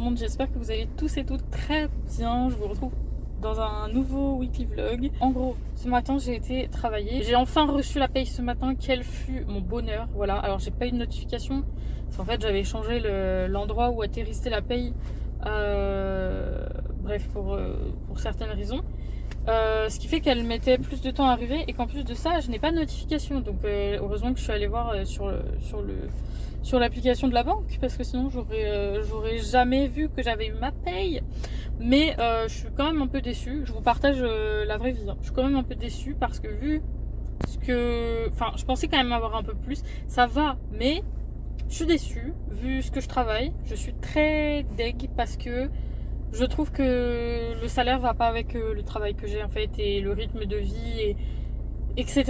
monde, j'espère que vous allez tous et toutes très bien. Je vous retrouve dans un nouveau weekly vlog. En gros, ce matin j'ai été travailler. J'ai enfin reçu la paye ce matin, quel fut mon bonheur. Voilà, alors j'ai pas eu de notification. Parce qu'en fait j'avais changé l'endroit où atterrissait la paye. Bref, pour certaines raisons. Ce qui fait qu'elle mettait plus de temps à arriver et qu'en plus de ça, je n'ai pas de notification. Donc heureusement que je suis allée voir sur l'application de la banque, parce que sinon j'aurais jamais vu que j'avais eu ma paye. Mais je suis quand même un peu déçue. Je vous partage la vraie vie. Je suis quand même un peu déçue parce que je pensais quand même avoir un peu plus. Ça va, mais je suis déçue vu ce que je travaille. Je suis très deg parce que je trouve que le salaire va pas avec le travail que j'ai en fait et le rythme de vie etc.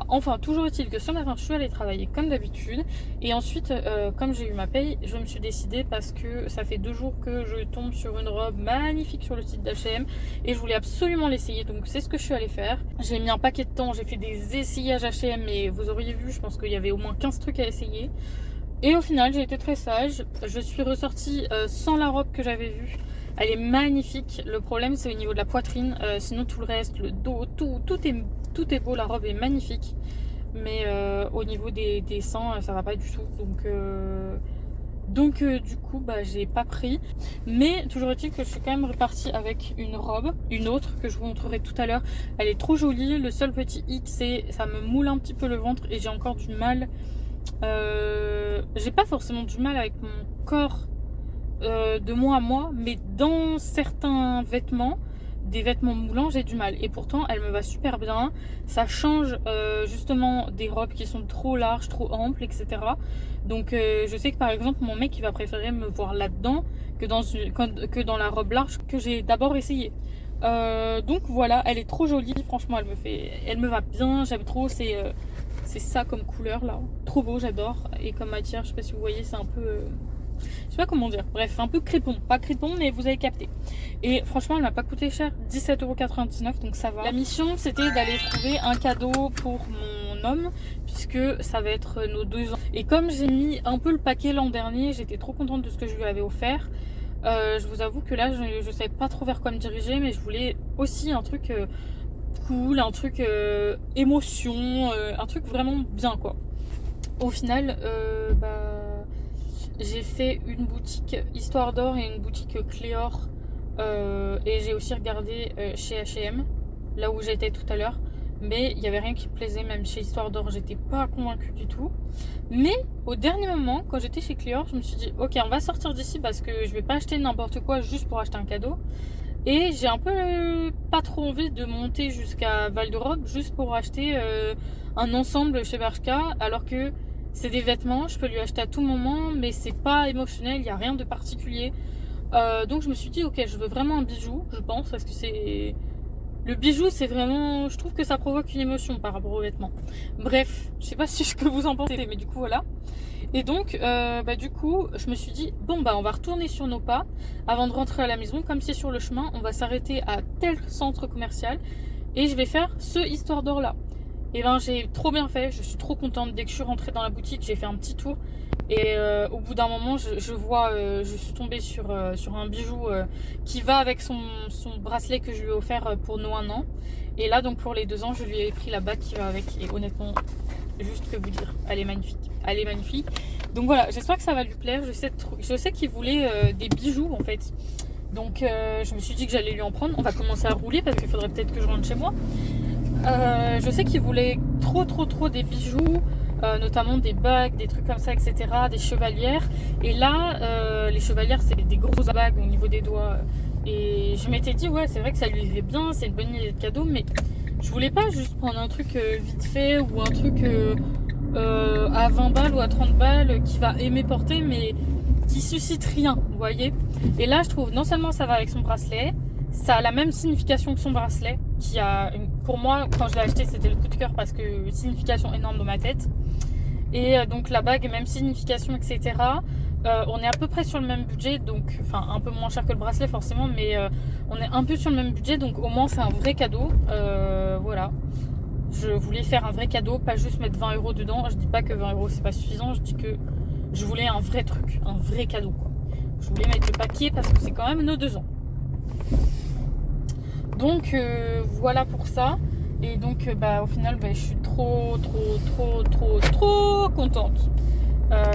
Enfin, toujours est-il que ce matin je suis allée travailler comme d'habitude et ensuite comme j'ai eu ma paye, je me suis décidée parce que ça fait 2 jours que je tombe sur une robe magnifique sur le site d'H&M et je voulais absolument l'essayer, donc c'est ce que je suis allée faire. J'ai mis un paquet de temps, j'ai fait des essayages H&M et vous auriez vu, je pense qu'il y avait au moins 15 trucs à essayer. Et au final, j'ai été très sage. Je suis ressortie sans la robe que j'avais vue. Elle est magnifique. Le problème, c'est au niveau de la poitrine. Sinon, tout le reste, le dos, tout est beau. La robe est magnifique. Mais au niveau des seins, ça va pas du tout. Donc du coup, j'ai pas pris. Mais toujours est-il que je suis quand même repartie avec une robe, une autre que je vous montrerai tout à l'heure. Elle est trop jolie. Le seul petit hic, c'est ça me moule un petit peu le ventre et j'ai encore du mal. J'ai pas forcément du mal avec mon corps de moi à moi, mais dans certains vêtements, des vêtements moulants, j'ai du mal. Et pourtant, elle me va super bien. Ça change justement des robes qui sont trop larges, trop amples, etc. Donc je sais que par exemple, mon mec il va préférer me voir là-dedans que dans la robe large que j'ai d'abord essayé. Donc voilà, elle est trop jolie. Franchement, elle me va bien. J'aime trop. C'est ça comme couleur là, trop beau, j'adore. Et comme matière, je sais pas si vous voyez, c'est un peu je sais pas comment dire, bref, un peu crépon, pas crépon mais vous avez capté. Et franchement elle m'a pas coûté cher, 17,99 €, donc ça va. La mission c'était d'aller trouver un cadeau pour mon homme puisque ça va être nos 2 ans. Et comme j'ai mis un peu le paquet l'an dernier, j'étais trop contente de ce que je lui avais offert. Je vous avoue que là je savais pas trop vers quoi me diriger, mais je voulais aussi un truc cool, un truc émotion, un truc vraiment bien quoi. Au final, j'ai fait une boutique Histoire d'Or et une boutique Cléor et j'ai aussi regardé chez H&M, là où j'étais tout à l'heure, mais il n'y avait rien qui me plaisait. Même chez Histoire d'Or, j'étais pas convaincue du tout. Mais au dernier moment, quand j'étais chez Cléor, je me suis dit ok, on va sortir d'ici parce que je vais pas acheter n'importe quoi juste pour acheter un cadeau. Et j'ai un peu pas trop envie de monter jusqu'à Val d'Europe juste pour acheter un ensemble chez Bershka, alors que c'est des vêtements, je peux lui acheter à tout moment, mais c'est pas émotionnel, il n'y a rien de particulier. Donc je me suis dit ok, je veux vraiment un bijou, je pense, parce que c'est... Le bijou, c'est vraiment... Je trouve que ça provoque une émotion par rapport aux vêtements. Bref, je sais pas si ce que vous en pensez, mais du coup voilà. Et donc, du coup, je me suis dit, bon, on va retourner sur nos pas avant de rentrer à la maison. Comme c'est sur le chemin, on va s'arrêter à tel centre commercial et je vais faire ce Histoire d'Or là. Et j'ai trop bien fait, je suis trop contente. Dès que je suis rentrée dans la boutique, j'ai fait un petit tour. Et au bout d'un moment, je suis tombée sur un bijou qui va avec son bracelet que je lui ai offert pour nos 1 an. Et là, donc pour les 2 ans, je lui ai pris la bague qui va avec. Et honnêtement, juste que vous dire, elle est magnifique. Elle est magnifique. Donc voilà, j'espère que ça va lui plaire. Je sais qu'il voulait des bijoux en fait. Donc je me suis dit que j'allais lui en prendre. On va commencer à rouler parce qu'il faudrait peut-être que je rentre chez moi. Je sais qu'il voulait trop des bijoux, notamment des bagues, des trucs comme ça, etc. Des chevalières. Et là, les chevalières, c'est des grosses bagues au niveau des doigts. Et je m'étais dit, ouais, c'est vrai que ça lui irait bien, c'est une bonne idée de cadeau, mais je voulais pas juste prendre un truc vite fait ou un truc à 20 balles ou à 30 balles qui va aimer porter, mais qui suscite rien, vous voyez. Et là, je trouve non seulement ça va avec son bracelet, ça a la même signification que son bracelet, pour moi, quand je l'ai acheté, c'était le coup de cœur parce que signification énorme dans ma tête. Et donc la bague, même signification, etc. On est à peu près sur le même budget, donc enfin un peu moins cher que le bracelet forcément, mais on est un peu sur le même budget, donc au moins c'est un vrai cadeau. Voilà. Je voulais faire un vrai cadeau, pas juste mettre 20 € dedans. Je dis pas que 20 € c'est pas suffisant, je dis que je voulais un vrai truc, un vrai cadeau quoi. Je voulais mettre le paquet parce que c'est quand même nos 2 ans. Donc voilà pour ça. Et donc au final je suis trop contente.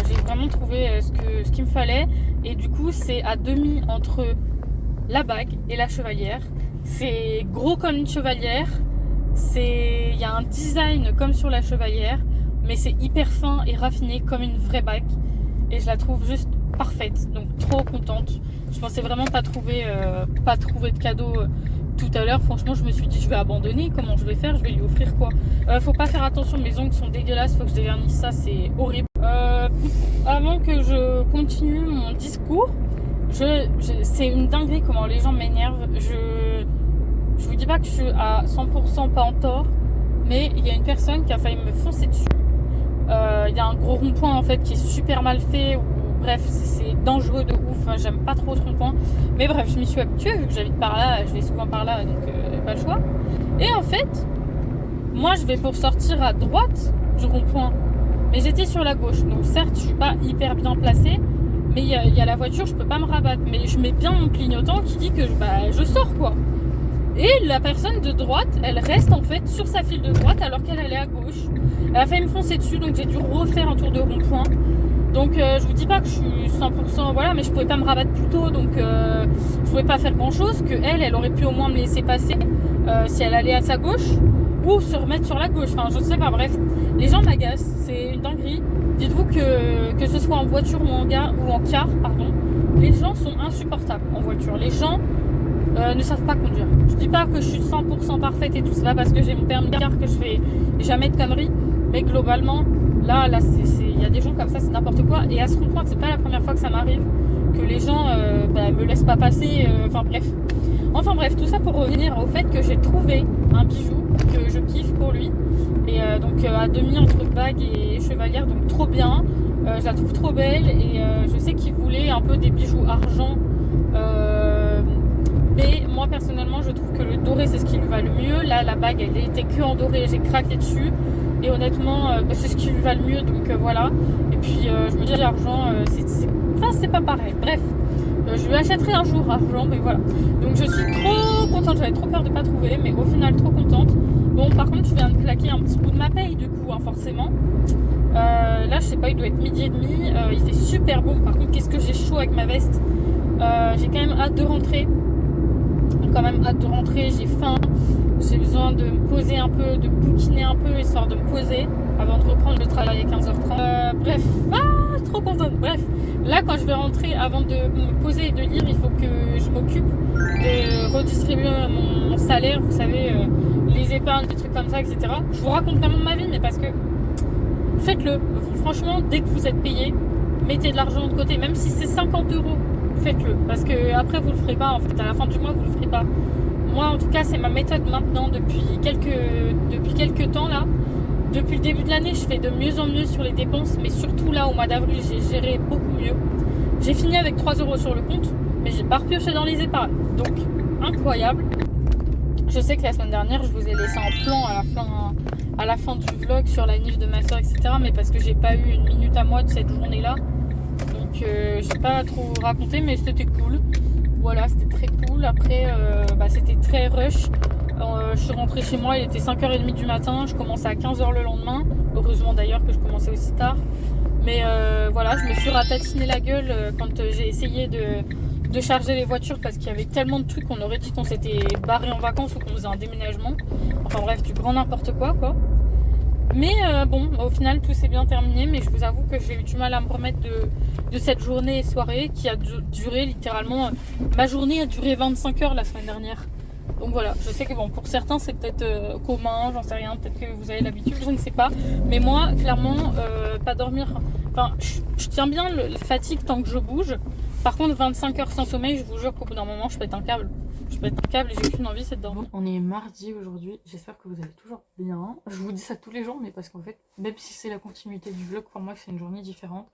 J'ai vraiment trouvé ce qu'il me fallait. Et du coup c'est à demi entre la bague et la chevalière. C'est gros comme une chevalière. Il y a un design comme sur la chevalière, mais c'est hyper fin et raffiné comme une vraie bague. Et je la trouve juste parfaite. Donc trop contente. Je pensais vraiment pas trouver de cadeau tout à l'heure. Franchement, je me suis dit je vais abandonner. Comment je vais faire? Je vais lui offrir quoi? Faut pas faire attention, mes ongles sont dégueulasses. Faut que je dévernisse ça, c'est horrible. Avant que je continue mon discours, c'est une dinguerie comment les gens m'énervent. Je vous dis pas que je suis à 100% pas en tort, mais il y a une personne qui a failli me foncer dessus. Il y a un gros rond-point en fait qui est super mal fait. Bref, c'est dangereux de ouf. J'aime pas trop ce rond-point. Mais bref, je m'y suis habituée vu que j'habite par là. Je vais souvent par là, donc pas le choix. Et en fait, moi je vais pour sortir à droite du rond-point. Mais j'étais sur la gauche. Donc certes, je suis pas hyper bien placée. Mais il y a la voiture, je peux pas me rabattre. Mais je mets bien mon clignotant qui dit que je sors quoi. Et la personne de droite, elle reste en fait sur sa file de droite alors qu'elle est à gauche. Elle a failli me foncer dessus, donc j'ai dû refaire un tour de rond-point. Donc je vous dis pas que je suis 100%, voilà, mais je pouvais pas me rabattre plus tôt, donc je pouvais pas faire grand chose. Que elle aurait pu au moins me laisser passer si elle allait à sa gauche ou se remettre sur la gauche. Enfin, je sais pas, bref. Les gens m'agacent, c'est une dinguerie. Dites-vous que ce soit en voiture ou en car, pardon, les gens sont insupportables en voiture. Les gens ne savent pas conduire. Je dis pas que je suis 100% parfaite et tout, c'est pas parce que j'ai mon permis car que je fais jamais de conneries, mais globalement, là il y a des gens comme ça, c'est n'importe quoi. Et à ce rond-point, c'est pas la première fois que ça m'arrive, que les gens me laissent pas passer, enfin bref, tout ça pour revenir au fait que j'ai trouvé un bijou que je kiffe pour lui, et donc à demi entre bague et chevalière, donc trop bien. Je la trouve trop belle, et je sais qu'il voulait un peu des bijoux argent, mais moi personnellement je trouve que le doré c'est ce qui lui va le mieux. Là la bague elle était que en doré, j'ai craqué dessus, et honnêtement c'est ce qui lui va le mieux, donc voilà. Et puis je me dis l'argent c'est pas pareil, bref. Je lui achèterai un jour argent, mais voilà. Donc je suis trop contente, j'avais trop peur de pas trouver, mais au final trop contente. Bon, par contre je viens de claquer un petit bout de ma paye du coup, hein, forcément. Là je sais pas, il doit être midi et demi, il fait super bon. Par contre qu'est-ce que j'ai chaud avec ma veste. J'ai quand même hâte de rentrer. J'ai faim, j'ai besoin de me poser un peu, de bouquiner un peu, histoire de me poser avant de reprendre le travail à 15h30. Bref, trop contente. Bref, là quand je vais rentrer, avant de me poser et de lire, il faut que je m'occupe de redistribuer mon salaire, vous savez, les épargnes, des trucs comme ça, etc. Je vous raconte vraiment ma vie, mais parce que faites-le. Franchement, dès que vous êtes payé, mettez de l'argent de côté, même si c'est 50 euros. Faites-le, parce que après vous le ferez pas, en fait à la fin du mois vous le ferez pas. Moi en tout cas c'est ma méthode maintenant depuis quelques temps là. Depuis le début de l'année je fais de mieux en mieux sur les dépenses, mais surtout là au mois d'avril j'ai géré beaucoup mieux. J'ai fini avec 3 euros sur le compte, mais j'ai pas repioché dans les épargnes, donc incroyable. Je sais que la semaine dernière je vous ai laissé un plan à la fin du vlog sur la nif de ma soeur, etc., mais parce que j'ai pas eu une minute à moi de cette journée là. J'ai pas trop raconté, mais c'était cool. Voilà, c'était très cool. Après c'était très rush. Je suis rentrée chez moi, il était 5h30 du matin. Je commençais à 15h le lendemain. Heureusement d'ailleurs que je commençais aussi tard. Mais voilà, je me suis ratatiné la gueule quand j'ai essayé de charger les voitures, parce qu'il y avait tellement de trucs qu'on aurait dit qu'on s'était barré en vacances ou qu'on faisait un déménagement. Enfin bref, du grand n'importe quoi. Mais bon, au final tout s'est bien terminé, mais je vous avoue que j'ai eu du mal à me remettre de cette journée et soirée qui a duré littéralement, ma journée a duré 25 heures la semaine dernière. Donc voilà, je sais que bon, pour certains c'est peut-être commun, j'en sais rien, peut-être que vous avez l'habitude, je ne sais pas. Mais moi, clairement, pas dormir, enfin je tiens bien la fatigue tant que je bouge. Par contre 25 heures sans sommeil, je vous jure qu'au bout d'un moment je pète un câble. Et j'ai qu'une envie, c'est de dormir. On est mardi aujourd'hui, j'espère que vous allez toujours bien. Je vous dis ça tous les jours, mais parce qu'en fait, même si c'est la continuité du vlog, pour moi c'est une journée différente.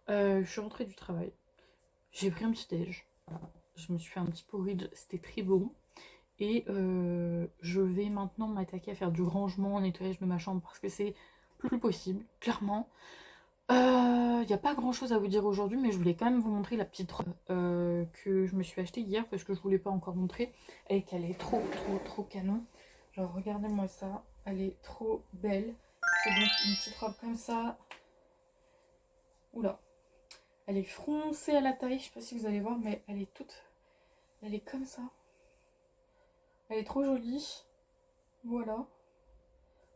Je suis rentrée du travail, j'ai pris un petit déj, je me suis fait un petit porridge, c'était très bon. Et je vais maintenant m'attaquer à faire du rangement, nettoyage de ma chambre, parce que c'est plus possible, clairement. Il n'y a pas grand chose à vous dire aujourd'hui, mais je voulais quand même vous montrer la petite robe que je me suis achetée hier parce que je ne vous l'ai pas encore montrée et qu'elle est trop canon. Genre, regardez-moi ça, elle est trop belle. C'est donc une petite robe comme ça. Oula, elle est froncée à la taille, je sais pas si vous allez voir, mais elle est toute. Elle est comme ça. Elle est trop jolie. Voilà,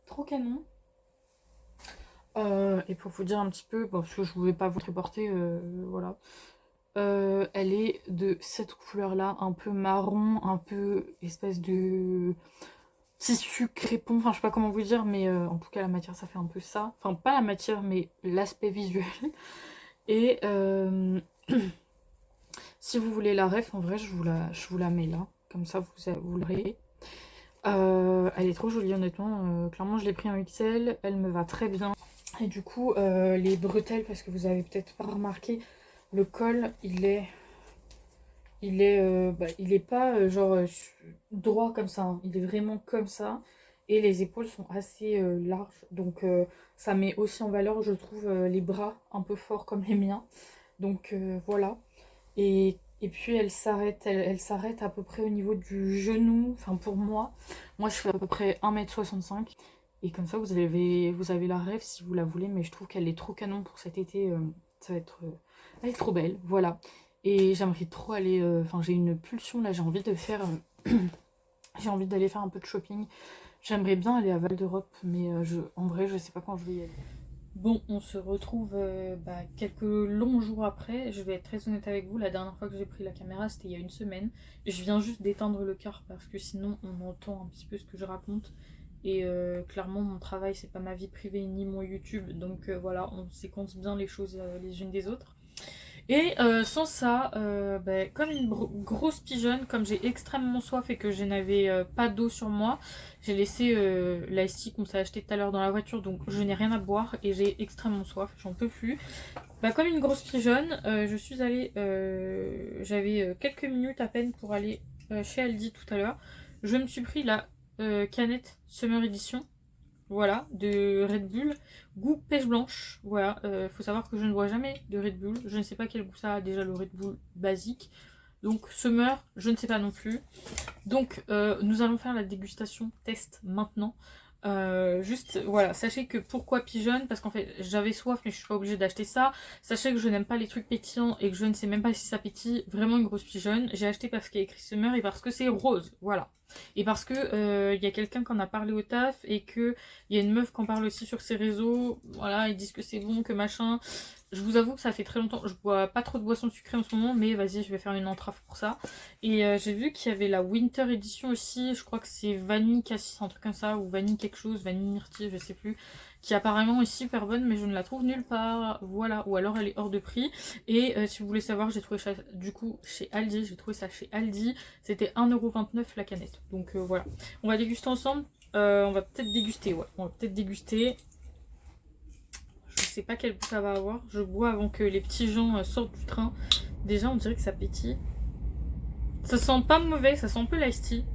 trop canon. Et pour vous dire un petit peu, bon, parce que je ne voulais pas vous reporter, voilà. Elle est de cette couleur-là, un peu marron, un peu espèce de tissu crépon, enfin je sais pas comment vous dire, mais en tout cas la matière ça fait un peu ça. Enfin pas la matière, mais l'aspect visuel. Et si vous voulez la ref, en vrai je vous la mets là, comme ça vous l'aurez. Elle est trop jolie honnêtement, clairement je l'ai pris en XL, elle me va très bien. Et du coup les bretelles, parce que vous avez peut-être pas remarqué, le col il est pas genre droit comme ça, hein. Il est vraiment comme ça. Et les épaules sont assez larges. Donc ça met aussi en valeur, je trouve, les bras un peu forts comme les miens. Donc voilà. Et puis elle s'arrête à peu près au niveau du genou. Enfin pour moi. Moi je fais à peu près 1m65. Et comme ça vous avez la rêve si vous la voulez. Mais je trouve qu'elle est trop canon pour cet été. Ça va être... elle est trop belle. Voilà. Et j'aimerais trop aller... Enfin j'ai une pulsion là. J'ai envie de faire... j'ai envie d'aller faire un peu de shopping. J'aimerais bien aller à Val d'Europe. Mais en vrai je sais pas quand je vais y aller. Bon, on se retrouve quelques longs jours après. Je vais être très honnête avec vous, la dernière fois que j'ai pris la caméra, c'était il y a une semaine. Je viens juste d'éteindre le car parce que sinon on entend un petit peu ce que je raconte. Et clairement, mon travail, c'est pas ma vie privée ni mon YouTube. Donc voilà, on séquence bien les choses les unes des autres. Et sans ça, comme une grosse pigeonne, comme j'ai extrêmement soif et que je n'avais pas d'eau sur moi, j'ai laissé l'ice tea qu'on s'est acheté tout à l'heure dans la voiture, donc je n'ai rien à boire et j'ai extrêmement soif, j'en peux plus. Comme une grosse pigeonne, je suis allée, j'avais quelques minutes à peine pour aller chez Aldi tout à l'heure. Je me suis pris la canette Summer Edition. Voilà, de Red Bull, goût pêche blanche. Voilà, faut savoir que je ne bois jamais de Red Bull. Je ne sais pas quel goût ça a déjà le Red Bull basique. Donc Summer, je ne sais pas non plus. Donc nous allons faire la dégustation test maintenant. Juste voilà, sachez que pourquoi pigeonne, parce qu'en fait j'avais soif mais je suis pas obligée d'acheter ça. Sachez que je n'aime pas les trucs pétillants et que je ne sais même pas si ça pétille. Vraiment une grosse pigeonne. J'ai acheté parce qu'il y a écrit Summer et parce que c'est rose, voilà. Et parce que y a quelqu'un qui en a parlé au taf et que il y a une meuf qui en parle aussi sur ses réseaux. Voilà, ils disent que c'est bon, que machin. Je vous avoue que ça fait très longtemps, je bois pas trop de boissons sucrées en ce moment, mais vas-y, je vais faire une entrave pour ça. Et j'ai vu qu'il y avait la Winter Edition aussi, je crois que c'est vanille cassis, un truc comme ça, ou vanille quelque chose, vanille myrtille, je sais plus, qui apparemment est super bonne, mais je ne la trouve nulle part, voilà, ou alors elle est hors de prix. Et si vous voulez savoir, j'ai trouvé ça du coup chez Aldi, j'ai trouvé ça chez Aldi, c'était 1,29€ la canette. Donc voilà, on va déguster ensemble, on va peut-être déguster, ouais, on va peut-être déguster. Je sais pas quel goût ça va avoir. Je bois avant que les petits gens sortent du train. Déjà, on dirait que ça pétille. Ça sent pas mauvais, ça sent un peu l'ice tea.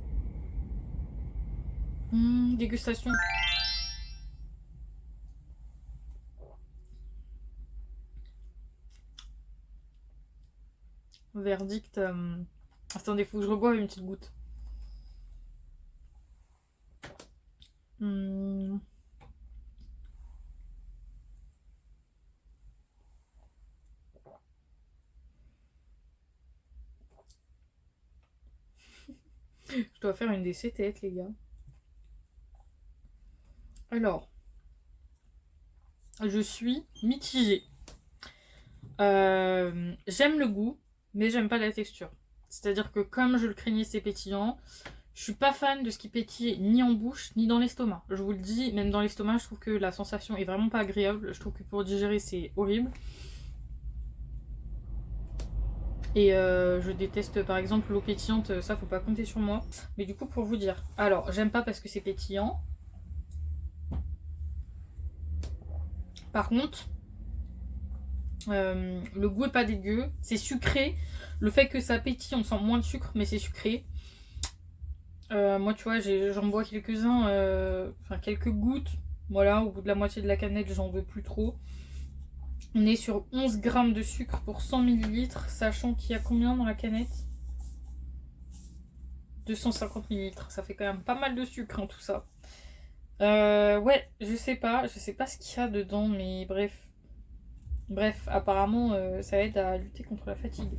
Dégustation. Verdict. Attendez, faut que je reboive une petite goutte. Je dois faire une des têtes, les gars. Alors, je suis mitigée. J'aime le goût, mais j'aime pas la texture. C'est-à-dire que comme je le craignais, c'est pétillant. Je suis pas fan de ce qui pétille ni en bouche ni dans l'estomac. Je vous le dis, même dans l'estomac, je trouve que la sensation est vraiment pas agréable. Je trouve que pour digérer, c'est horrible. Et je déteste par exemple l'eau pétillante, ça faut pas compter sur moi. Mais du coup, pour vous dire, alors j'aime pas parce que c'est pétillant. Par contre, le goût est pas dégueu, c'est sucré. Le fait que ça pétille, on sent moins de sucre, mais c'est sucré. Moi, tu vois, j'en bois quelques-uns, enfin quelques gouttes. Voilà, au bout de la moitié de la canette, j'en veux plus trop. On est sur 11 grammes de sucre pour 100 millilitres, sachant qu'il y a combien dans la canette? 250 millilitres, ça fait quand même pas mal de sucre tout ça. Ouais, je sais pas ce qu'il y a dedans, mais bref. Bref, apparemment ça aide à lutter contre la fatigue.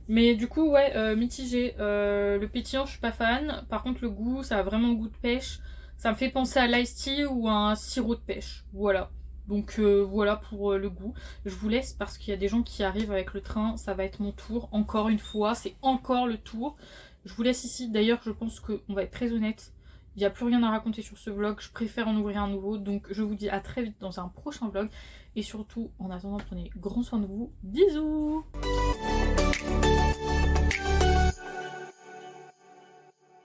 Mais du coup, ouais, mitigé. Le pétillant, je suis pas fan. Par contre, le goût, ça a vraiment le goût de pêche. Ça me fait penser à l'ice tea ou à un sirop de pêche. Voilà. Donc voilà pour le goût. Je vous laisse parce qu'il y a des gens qui arrivent avec le train. Ça va être mon tour. Encore une fois, c'est encore le tour. Je vous laisse ici. D'ailleurs, je pense qu'on va être très honnête. Il n'y a plus rien à raconter sur ce vlog. Je préfère en ouvrir un nouveau. Donc je vous dis à très vite dans un prochain vlog. Et surtout, en attendant, prenez grand soin de vous. Bisous!